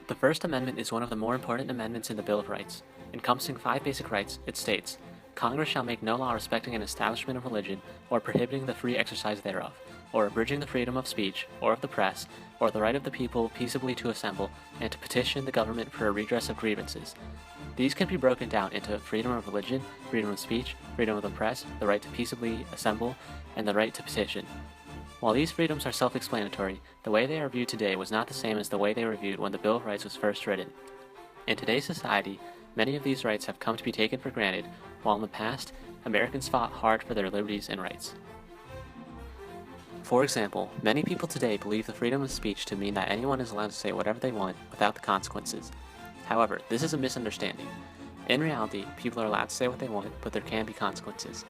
The First Amendment is one of the more important amendments in the Bill of Rights. Encompassing 5 basic rights, it states, Congress shall make no law respecting an establishment of religion, or prohibiting the free exercise thereof, or abridging the freedom of speech, or of the press, or the right of the people peaceably to assemble, and to petition the government for a redress of grievances. These can be broken down into freedom of religion, freedom of speech, freedom of the press, the right to peaceably assemble, and the right to petition. While these freedoms are self-explanatory, the way they are viewed today was not the same as the way they were viewed when the Bill of Rights was first written. In today's society, many of these rights have come to be taken for granted, while in the past, Americans fought hard for their liberties and rights. For example, many people today believe the freedom of speech to mean that anyone is allowed to say whatever they want without the consequences. However, this is a misunderstanding. In reality, people are allowed to say what they want, but there can be consequences.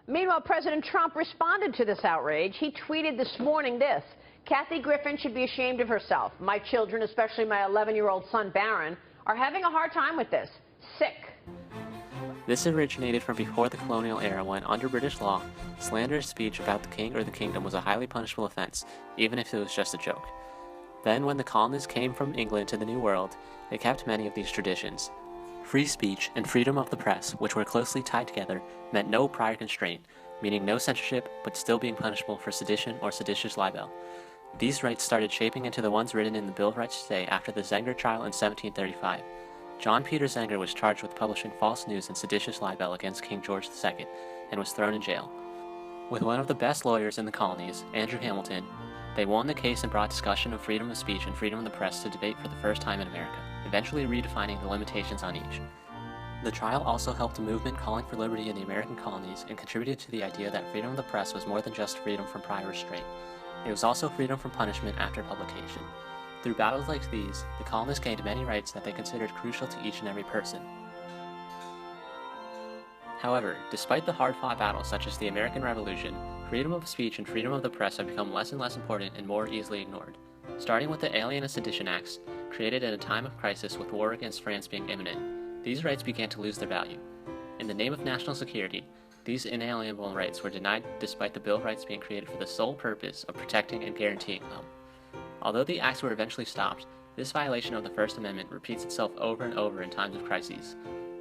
Meanwhile, President Trump responded to this outrage. He tweeted this morning this: Kathy Griffin should be ashamed of herself. My children, especially my 11-year-old son Barron, are having a hard time with this. Sick. This originated from before the colonial era when, under British law, slanderous speech about the king or the kingdom was a highly punishable offense, even if it was just a joke. Then, when the colonists came from England to the New World, they kept many of these traditions. Free speech and freedom of the press, which were closely tied together, meant no prior constraint, meaning no censorship, but still being punishable for sedition or seditious libel. These rights started shaping into the ones written in the Bill of Rights today after the Zenger trial in 1735. John Peter Zenger was charged with publishing false news and seditious libel against King George II, and was thrown in jail. With one of the best lawyers in the colonies, Andrew Hamilton, they won the case and brought discussion of freedom of speech and freedom of the press to debate for the first time in America, eventually redefining the limitations on each. The trial also helped a movement calling for liberty in the American colonies and contributed to the idea that freedom of the press was more than just freedom from prior restraint. It was also freedom from punishment after publication. Through battles like these, the colonists gained many rights that they considered crucial to each and every person. However, despite the hard-fought battles such as the American Revolution, freedom of speech and freedom of the press have become less and less important and more easily ignored. Starting with the Alien and Sedition Acts, created at a time of crisis with war against France being imminent, these rights began to lose their value. In the name of national security, these inalienable rights were denied despite the Bill of Rights being created for the sole purpose of protecting and guaranteeing them. Although the acts were eventually stopped, this violation of the First Amendment repeats itself over and over in times of crises.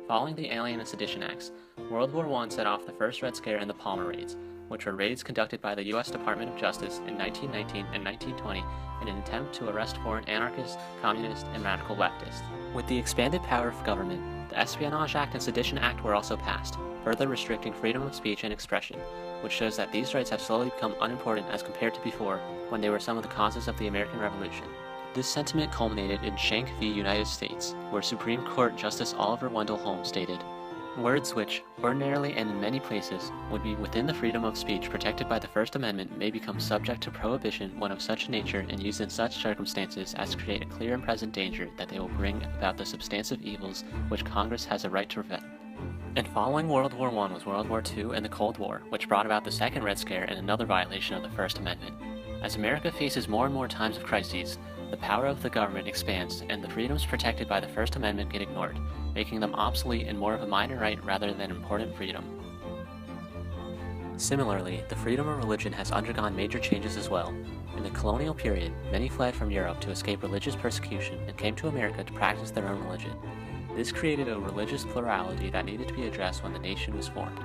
Following the Alien and Sedition Acts, World War I set off the first Red Scare and the Palmer Raids, which were raids conducted by the U.S. Department of Justice in 1919 and 1920 in an attempt to arrest foreign anarchists, communists, and radical leftists. With the expanded power of government, the Espionage Act and Sedition Act were also passed, further restricting freedom of speech and expression, which shows that these rights have slowly become unimportant as compared to before, when they were some of the causes of the American Revolution. This sentiment culminated in Schenck v. United States, where Supreme Court Justice Oliver Wendell Holmes stated, "Words which, ordinarily and in many places, would be within the freedom of speech protected by the First Amendment may become subject to prohibition when of such nature and used in such circumstances as to create a clear and present danger that they will bring about the substantive evils which Congress has a right to prevent." And following World War I was World War II and the Cold War, which brought about the Second Red Scare and another violation of the First Amendment. As America faces more and more times of crises, the power of the government expands and the freedoms protected by the First Amendment get ignored, making them obsolete and more of a minor right rather than important freedom. Similarly, the freedom of religion has undergone major changes as well. In the colonial period, many fled from Europe to escape religious persecution and came to America to practice their own religion. This created a religious plurality that needed to be addressed when the nation was formed.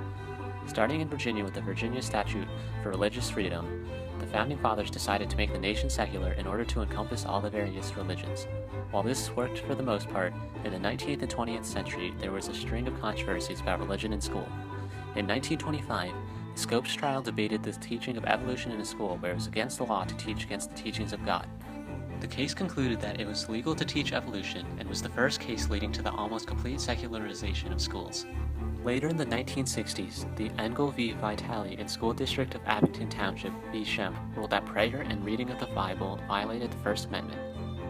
Starting in Virginia with the Virginia Statute for Religious Freedom, the Founding Fathers decided to make the nation secular in order to encompass all the various religions. While this worked for the most part, in the 19th and 20th century there was a string of controversies about religion in school. In 1925, the Scopes trial debated the teaching of evolution in a school where it was against the law to teach against the teachings of God. The case concluded that it was legal to teach evolution and was the first case leading to the almost complete secularization of schools. Later in the 1960s, the Engel v. Vitale and School District of Abington Township v. Shemp ruled that prayer and reading of the Bible violated the First Amendment.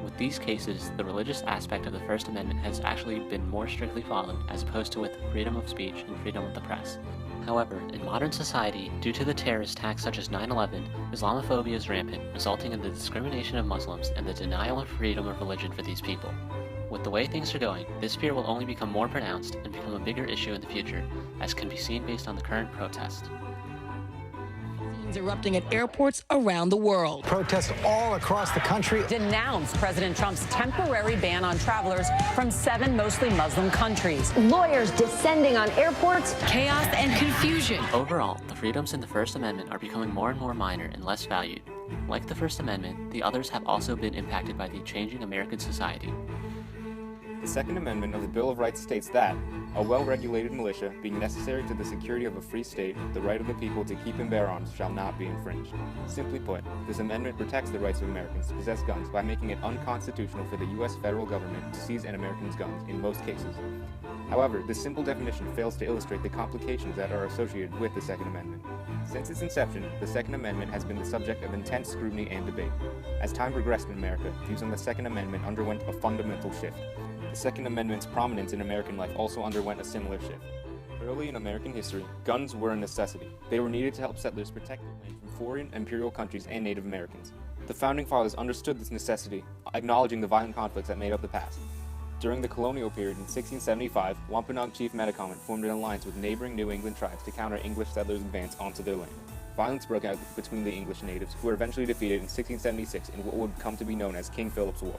With these cases, the religious aspect of the First Amendment has actually been more strictly followed as opposed to with freedom of speech and freedom of the press. However, in modern society, due to the terrorist attacks such as 9/11, Islamophobia is rampant, resulting in the discrimination of Muslims and the denial of freedom of religion for these people. With the way things are going, this fear will only become more pronounced and become a bigger issue in the future, as can be seen based on the current protest. Shootings erupting at airports around the world. Protests all across the country Denounced President Trump's temporary ban on travelers from 7 mostly Muslim countries. Lawyers descending on airports. Chaos and confusion. Overall, the freedoms in the First Amendment are becoming more and more minor and less valued. Like the First Amendment, the others have also been impacted by the changing American society. The Second Amendment of the Bill of Rights states that a well-regulated militia, being necessary to the security of a free state, the right of the people to keep and bear arms shall not be infringed. Simply put, this amendment protects the rights of Americans to possess guns by making it unconstitutional for the U.S. federal government to seize an American's guns in most cases. However, this simple definition fails to illustrate the complications that are associated with the Second Amendment. Since its inception, the Second Amendment has been the subject of intense scrutiny and debate. As time progressed in America, views on the Second Amendment underwent a fundamental shift. The Second Amendment's prominence in American life also underwent a similar shift. Early in American history, guns were a necessity. They were needed to help settlers protect their land from foreign imperial countries and Native Americans. The Founding Fathers understood this necessity, acknowledging the violent conflicts that made up the past. During the colonial period in 1675, Wampanoag Chief Metacomet formed an alliance with neighboring New England tribes to counter English settlers' advance onto their land. Violence broke out between the English natives, who were eventually defeated in 1676 in what would come to be known as King Philip's War.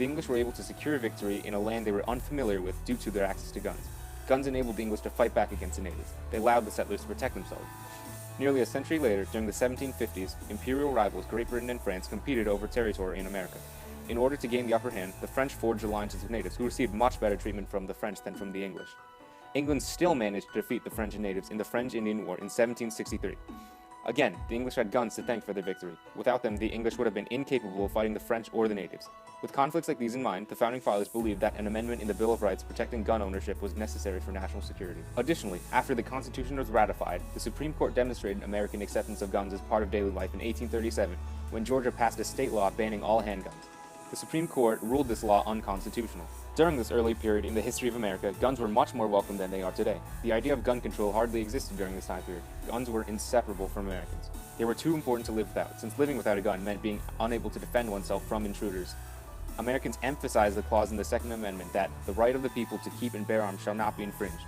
The English were able to secure victory in a land they were unfamiliar with due to their access to guns. Guns enabled the English to fight back against the natives. They allowed the settlers to protect themselves. Nearly a century later, during the 1750s, imperial rivals Great Britain and France competed over territory in America. In order to gain the upper hand, the French forged alliances with natives, who received much better treatment from the French than from the English. England still managed to defeat the French and natives in the French-Indian War in 1763. Again, the English had guns to thank for their victory. Without them, the English would have been incapable of fighting the French or the natives. With conflicts like these in mind, the Founding Fathers believed that an amendment in the Bill of Rights protecting gun ownership was necessary for national security. Additionally, after the Constitution was ratified, the Supreme Court demonstrated American acceptance of guns as part of daily life in 1837, when Georgia passed a state law banning all handguns. The Supreme Court ruled this law unconstitutional. During this early period in the history of America, guns were much more welcome than they are today. The idea of gun control hardly existed during this time period. Guns were inseparable from Americans. They were too important to live without, since living without a gun meant being unable to defend oneself from intruders. Americans emphasized the clause in the Second Amendment that the right of the people to keep and bear arms shall not be infringed.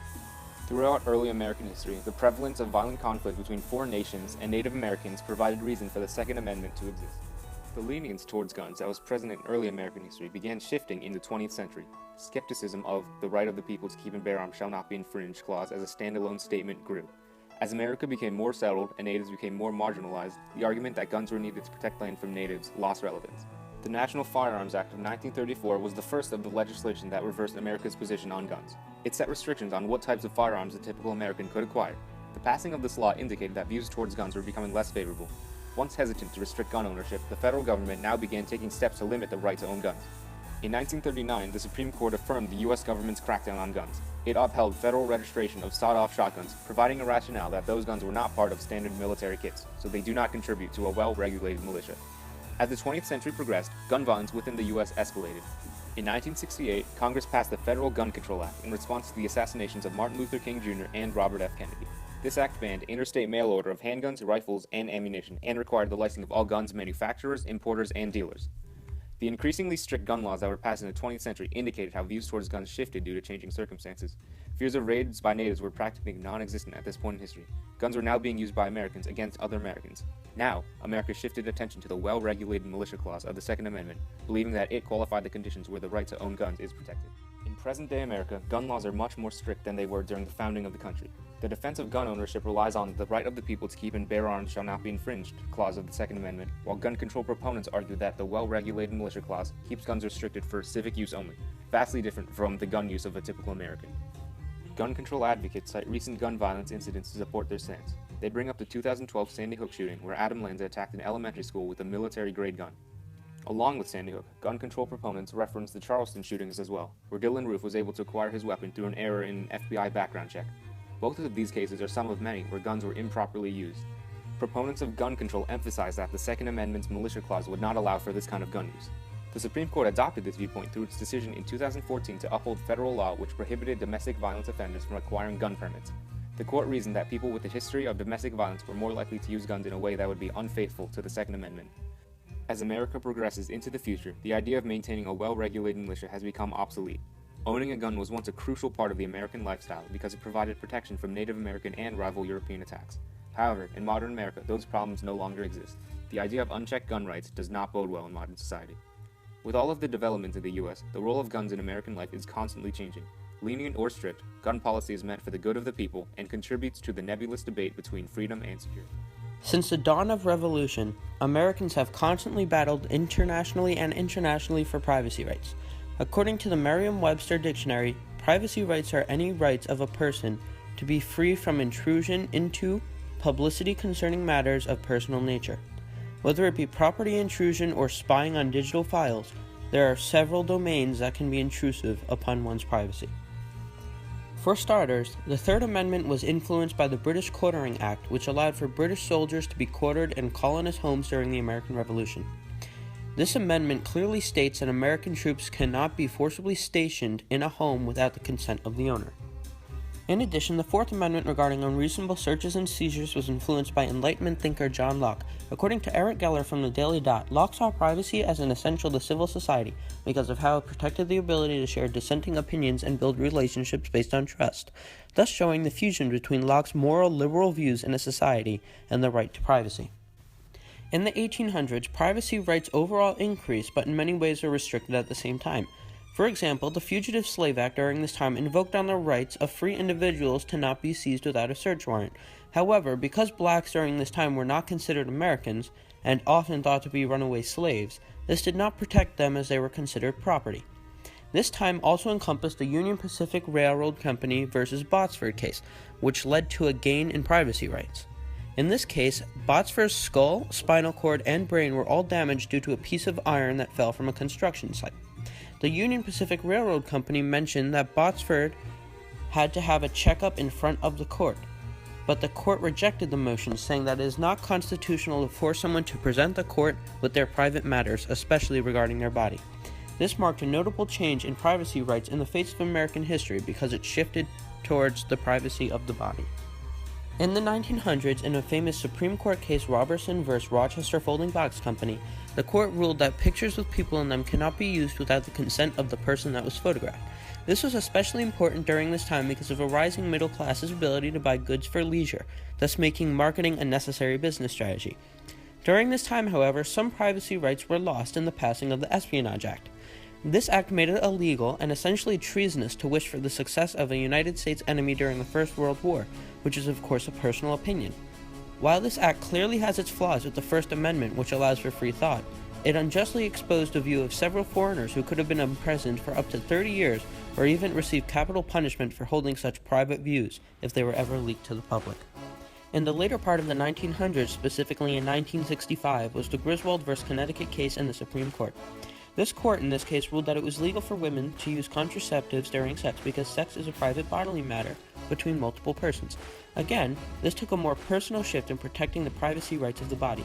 Throughout early American history, the prevalence of violent conflict between foreign nations and Native Americans provided reason for the Second Amendment to exist. The lenience towards guns that was present in early American history began shifting in the 20th century. Skepticism of the right of the people to keep and bear arms shall not be infringed clause as a standalone statement grew. As America became more settled and natives became more marginalized, the argument that guns were needed to protect land from natives lost relevance. The National Firearms Act of 1934 was the first of the legislation that reversed America's position on guns. It set restrictions on what types of firearms a typical American could acquire. The passing of this law indicated that views towards guns were becoming less favorable. Once hesitant to restrict gun ownership, the federal government now began taking steps to limit the right to own guns. In 1939, the Supreme Court affirmed the U.S. government's crackdown on guns. It upheld federal registration of sawed-off shotguns, providing a rationale that those guns were not part of standard military kits, so they do not contribute to a well-regulated militia. As the 20th century progressed, gun violence within the U.S. escalated. In 1968, Congress passed the Federal Gun Control Act in response to the assassinations of Martin Luther King Jr. and Robert F. Kennedy. This act banned interstate mail order of handguns, rifles, and ammunition, and required the licensing of all guns manufacturers, importers, and dealers. The increasingly strict gun laws that were passed in the 20th century indicated how views towards guns shifted due to changing circumstances. Fears of raids by natives were practically non-existent at this point in history. Guns were now being used by Americans against other Americans. Now, America shifted attention to the well-regulated militia clause of the Second Amendment, believing that it qualified the conditions where the right to own guns is protected. In present-day America, gun laws are much more strict than they were during the founding of the country. The defense of gun ownership relies on the right of the people to keep and bear arms shall not be infringed clause of the Second Amendment, while gun control proponents argue that the well-regulated militia clause keeps guns restricted for civic use only, vastly different from the gun use of a typical American. Gun control advocates cite recent gun violence incidents to support their stance. They bring up the 2012 Sandy Hook shooting, where Adam Lanza attacked an elementary school with a military-grade gun. Along with Sandy Hook, gun control proponents reference the Charleston shootings as well, where Dylan Roof was able to acquire his weapon through an error in an FBI background check. Both of these cases are some of many where guns were improperly used. Proponents of gun control emphasize that the Second Amendment's militia clause would not allow for this kind of gun use. The Supreme Court adopted this viewpoint through its decision in 2014 to uphold federal law which prohibited domestic violence offenders from acquiring gun permits. The court reasoned that people with a history of domestic violence were more likely to use guns in a way that would be unfaithful to the Second Amendment. As America progresses into the future, the idea of maintaining a well-regulated militia has become obsolete. Owning a gun was once a crucial part of the American lifestyle because it provided protection from Native American and rival European attacks. However, in modern America, those problems no longer exist. The idea of unchecked gun rights does not bode well in modern society. With all of the developments in the US, the role of guns in American life is constantly changing. Lenient or strict, gun policy is meant for the good of the people and contributes to the nebulous debate between freedom and security. Since the dawn of revolution, Americans have constantly battled internationally and internationally for privacy rights. According to the Merriam-Webster dictionary, privacy rights are any rights of a person to be free from intrusion into publicity concerning matters of personal nature. Whether it be property intrusion or spying on digital files, there are several domains that can be intrusive upon one's privacy. For starters, the Third Amendment was influenced by the British Quartering Act, which allowed for British soldiers to be quartered in colonist homes during the American Revolution. This amendment clearly states that American troops cannot be forcibly stationed in a home without the consent of the owner. In addition, the Fourth Amendment regarding unreasonable searches and seizures was influenced by Enlightenment thinker John Locke. According to Eric Geller from the Daily Dot, Locke saw privacy as an essential to civil society because of how it protected the ability to share dissenting opinions and build relationships based on trust, thus showing the fusion between Locke's moral liberal views in a society and the right to privacy. In the 1800s, privacy rights overall increased, but in many ways were restricted at the same time. For example, the Fugitive Slave Act during this time invoked on the rights of free individuals to not be seized without a search warrant. However, because blacks during this time were not considered Americans, and often thought to be runaway slaves, this did not protect them as they were considered property. This time also encompassed the Union Pacific Railroad Company versus Botsford case, which led to a gain in privacy rights. In this case, Botsford's skull, spinal cord, and brain were all damaged due to a piece of iron that fell from a construction site. The Union Pacific Railroad Company mentioned that Botsford had to have a checkup in front of the court, but the court rejected the motion, saying that it is not constitutional to force someone to present the court with their private matters, especially regarding their body. This marked a notable change in privacy rights in the face of American history because it shifted towards the privacy of the body. In the 1900s, in a famous Supreme Court case Robertson v. Rochester Folding Box Company, the court ruled that pictures with people in them cannot be used without the consent of the person that was photographed. This was especially important during this time because of a rising middle class's ability to buy goods for leisure, thus making marketing a necessary business strategy. During this time, however, some privacy rights were lost in the passing of the Espionage Act. This act made it illegal and essentially treasonous to wish for the success of a United States enemy during the First World War, which is of course a personal opinion. While this act clearly has its flaws with the First Amendment, which allows for free thought, it unjustly exposed the view of several foreigners who could have been imprisoned for up to 30 years or even received capital punishment for holding such private views if they were ever leaked to the public. In the later part of the 1900s, specifically in 1965, was the Griswold v. Connecticut case in the Supreme Court. This court in this case ruled that it was legal for women to use contraceptives during sex because sex is a private bodily matter between multiple persons. Again, this took a more personal shift in protecting the privacy rights of the body.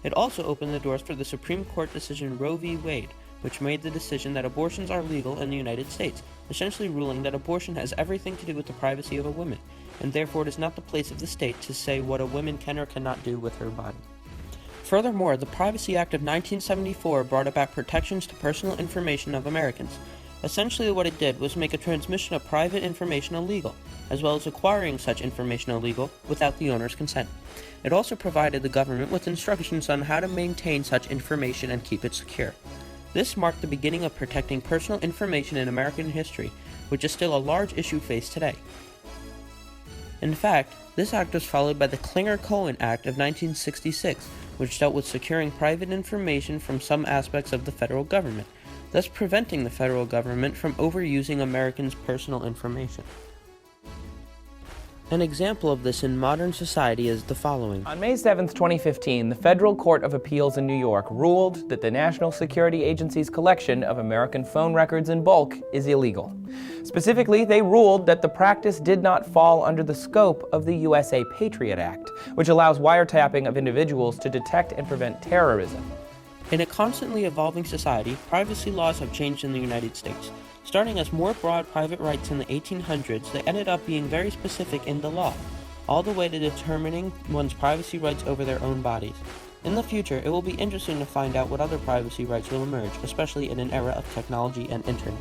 It also opened the doors for the Supreme Court decision Roe v. Wade, which made the decision that abortions are legal in the United States, essentially ruling that abortion has everything to do with the privacy of a woman, and therefore it is not the place of the state to say what a woman can or cannot do with her body. Furthermore, the Privacy Act of 1974 brought about protections to personal information of Americans. Essentially what it did was make a transmission of private information illegal, as well as acquiring such information illegal without the owner's consent. It also provided the government with instructions on how to maintain such information and keep it secure. This marked the beginning of protecting personal information in American history, which is still a large issue faced today. In fact, this act was followed by the Klinger-Cohen Act of 1966, which dealt with securing private information from some aspects of the federal government, thus preventing the federal government from overusing Americans' personal information. An example of this in modern society is the following. On May 7, 2015, the Federal Court of Appeals in New York ruled that the National Security Agency's collection of American phone records in bulk is illegal. Specifically, they ruled that the practice did not fall under the scope of the USA Patriot Act, which allows wiretapping of individuals to detect and prevent terrorism. In a constantly evolving society, privacy laws have changed in the United States. Starting as more broad private rights in the 1800s, they ended up being very specific in the law, all the way to determining one's privacy rights over their own bodies. In the future, it will be interesting to find out what other privacy rights will emerge, especially in an era of technology and internet.